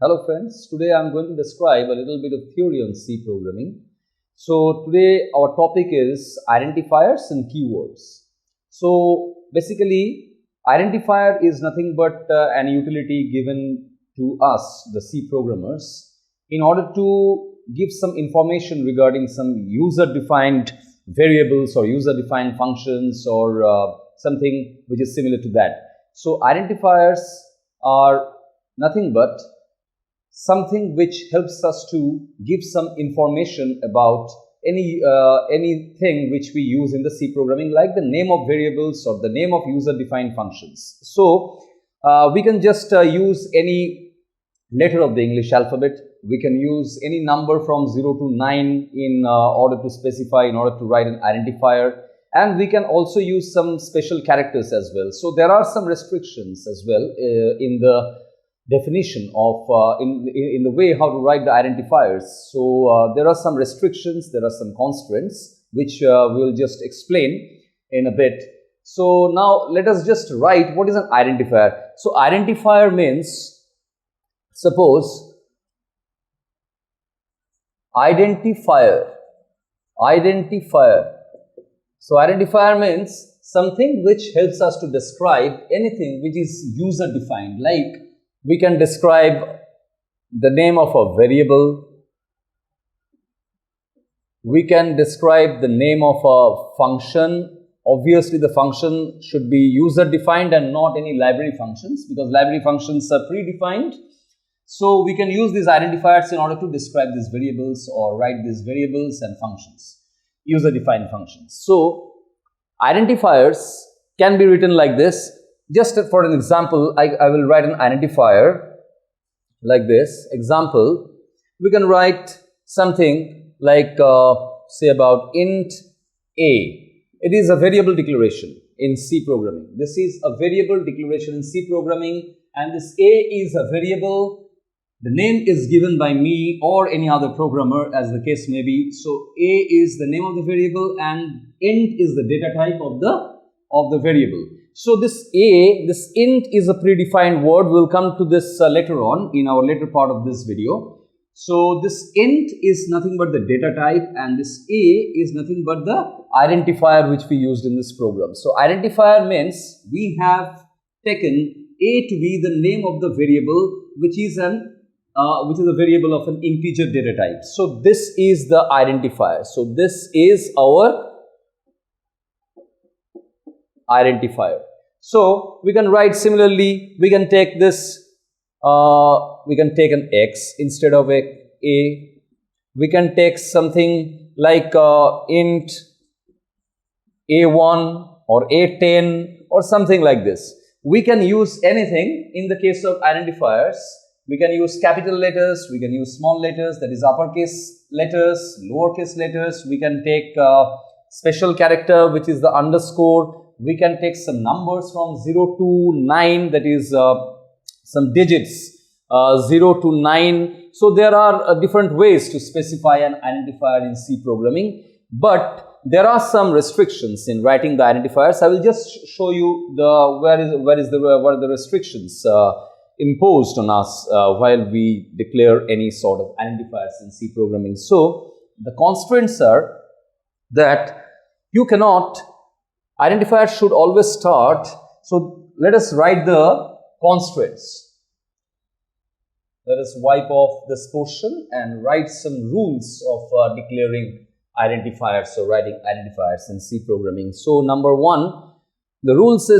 Hello friends, today I am going to describe a little bit of theory on C programming. So today our topic is identifiers and keywords. So basically identifier is nothing but an utility given to us, the C programmers, in order to give some information regarding some user-defined variables or user-defined functions or something which is similar to that. So identifiers are nothing but something which helps us to give some information about anything which we use in the C programming, like the name of variables or the name of user-defined functions. So we can just use any letter of the English alphabet. We can use any number from 0 to 9 in order to specify, in order to write an identifier. And we can also use some special characters as well. So there are some restrictions as well in the definition of in the way how to write the identifiers. So there are some restrictions, there are some constraints which we will just explain in a bit. So now let us just write what is an identifier. So identifier means, suppose identifier. So identifier means something which helps us to describe anything which is user defined, like we can describe the name of a variable, we can describe the name of a function. Obviously the function should be user defined and not any library functions, because library functions are predefined. So we can use these identifiers in order to describe these variables or write these variables and functions, user defined functions. So identifiers can be written like this. Just for an example, I will write an identifier like this. Example, we can write something like say about int a. It is a variable declaration in C programming. This is a variable declaration in C programming, and this a is a variable. The name is given by me or any other programmer, as the case may be. So a is the name of the variable and int is the data type of the variable. So this int is a predefined word. We'll come to this later on in our later part of this video. So this int is nothing but the data type, and this a is nothing but the identifier which we used in this program. So identifier means we have taken a to be the name of the variable, which is a variable of an integer data type. So this is the identifier. So this is our identifier. So we can write similarly, we can take this, we can take an x instead of a. We can take something like int a1 or a10 or something like this. We can use anything. In the case of identifiers, we can use capital letters, we can use small letters, that is uppercase letters, lowercase letters. We can take special character, which is the underscore. We can take some numbers from 0 to 9, that is some digits 0 to 9. So there are different ways to specify an identifier in C programming, but there are some restrictions in writing the identifiers. I will just show you what are the restrictions imposed on us while we declare any sort of identifiers in C programming. So the constraints are that you cannot, identifier should always start. So let us write the constraints. Let us wipe off this portion and write some rules of declaring identifiers, so writing identifiers in C programming. So number one, the rules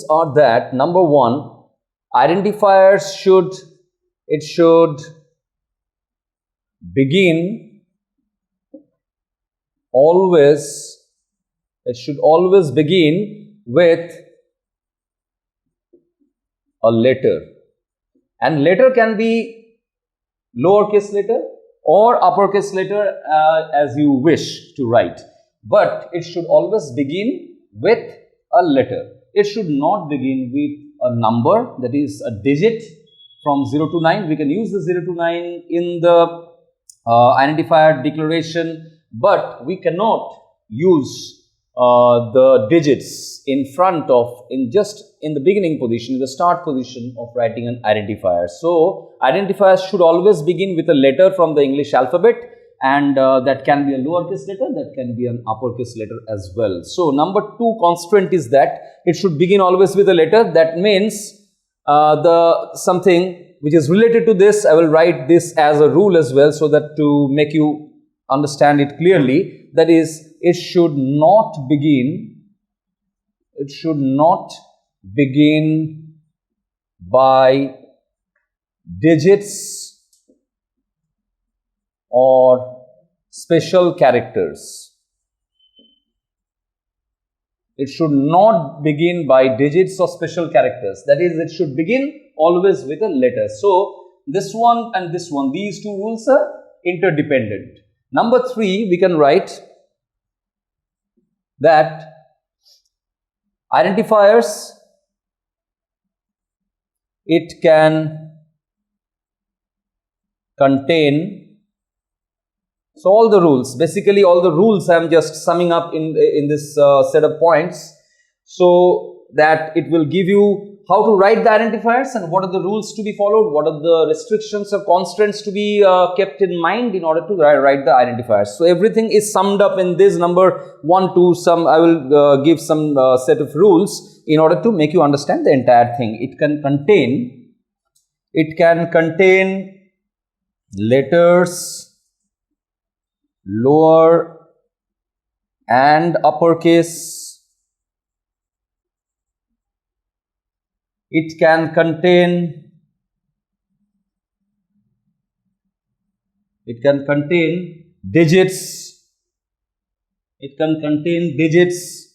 are that number one, identifiers should always begin with a letter, and letter can be lowercase letter or uppercase letter as you wish to write, but it should always begin with a letter. It should not begin with a number, that is a digit from 0 to 9. We can use the 0 to 9 in the identifier declaration, but we cannot use the digits in front of, just in the beginning position, in the start position of writing an identifier. So, identifiers should always begin with a letter from the English alphabet, and that can be a lowercase letter, that can be an uppercase letter as well. So, number 2 constraint is that it should begin always with a letter. That means something which is related to this, I will write this as a rule as well, so that to make you understand it clearly, that is, it should not begin by digits or special characters. It should not begin by digits or special characters. That is, it should begin always with a letter. So, this one and this one, these two rules are interdependent. Number 3, we can write that identifiers, it can contain, so all the rules, basically all the rules I am just summing up in this set of points, so that it will give you how to write the identifiers and what are the rules to be followed, what are the restrictions or constraints to be kept in mind in order to write the identifiers. So, everything is summed up in this number 1, 2, I will give some set of rules in order to make you understand the entire thing. It can contain letters, lower and uppercase. It can contain digits. It can contain digits.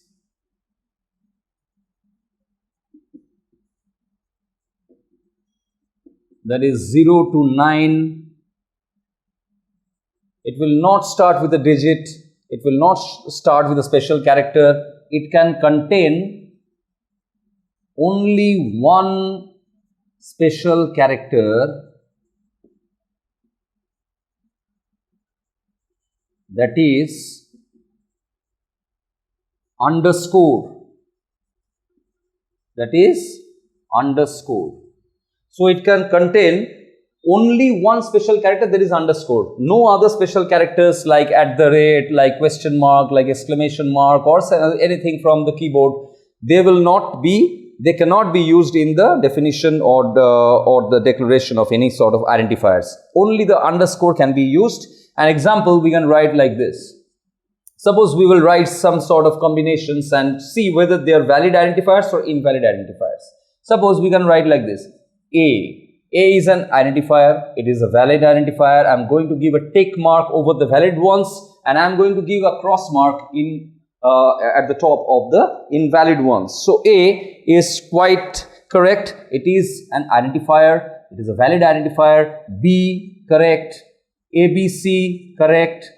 That is 0 to 9. It will not start with a digit. It will not start with a special character. It can contain only one special character, that is underscore. That is underscore. So, it can contain only one special character, that is underscore. No other special characters like at the rate, like question mark, like exclamation mark, or anything from the keyboard. They cannot be used in the definition or the declaration of any sort of identifiers. Only the underscore can be used. An example we can write like this. Suppose we will write some sort of combinations and see whether they are valid identifiers or invalid identifiers. Suppose we can write like this. A is an identifier. It is a valid identifier. I am going to give a tick mark over the valid ones, and I am going to give a cross mark at the top of the invalid ones. So, A is quite correct. It is an identifier. It is a valid identifier. B correct. ABC correct.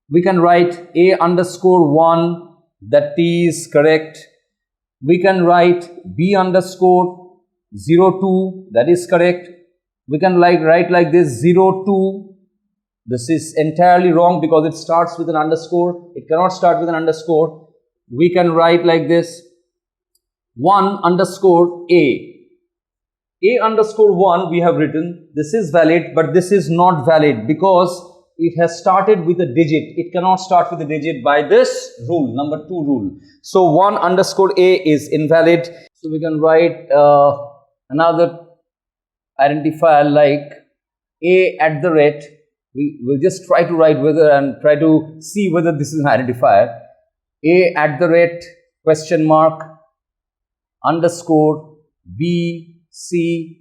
We can write A underscore 1, that is correct. We can write B underscore 02, that is correct. We can write like this 02. This is entirely wrong because it starts with an underscore. It cannot start with an underscore. We can write like this 1 underscore A. A underscore 1 we have written. This is valid, but this is not valid because it has started with a digit. It cannot start with a digit by this rule, number 2 rule. So, 1 underscore A is invalid. So, we can write another identifier like A at the rate. We will just try to write try to see whether this is an identifier. A at the rate question mark underscore B C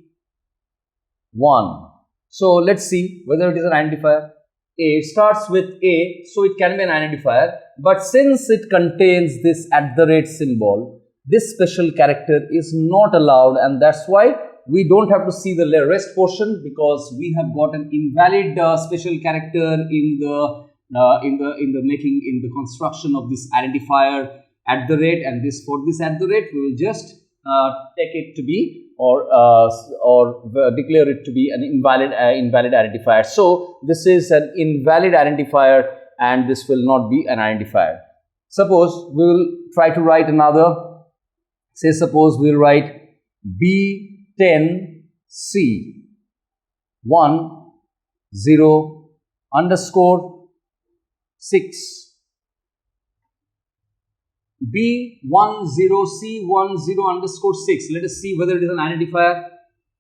1. So, let us see whether it is an identifier. It starts with A, so it can be an identifier, but since it contains this at the rate symbol, this special character is not allowed, and that's why we don't have to see the rest portion, because we have got an invalid special character in the construction of this identifier at the rate, and for this at the rate we will just take it to be or declare it to be an invalid identifier. So, this is an invalid identifier and this will not be an identifier. Suppose we will try to write another. Say suppose we will write B10C 10_6. B10C10_6. Let us see whether it is an identifier.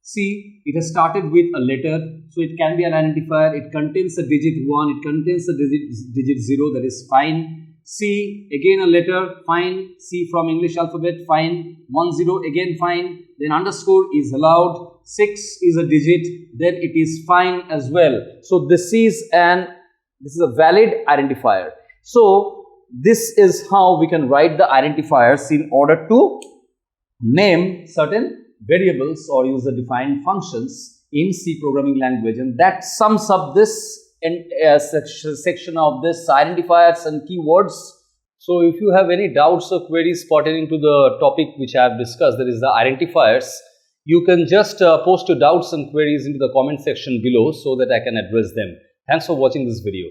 See, it has started with a letter, so it can be an identifier. It contains the digit 1, it contains the digit 0, that is fine. C, again a letter, fine. C from English alphabet, fine. 10, again fine. Then underscore is allowed. 6 is a digit, then it is fine as well. So this is a valid identifier. So this is how we can write the identifiers in order to name certain variables or user-defined functions in C programming language, and that sums up this section of this identifiers and keywords. So if you have any doubts or queries pertaining to the topic which I have discussed, that is the identifiers, you can just post your doubts and queries into the comment section below so that I can address them. Thanks for watching this video.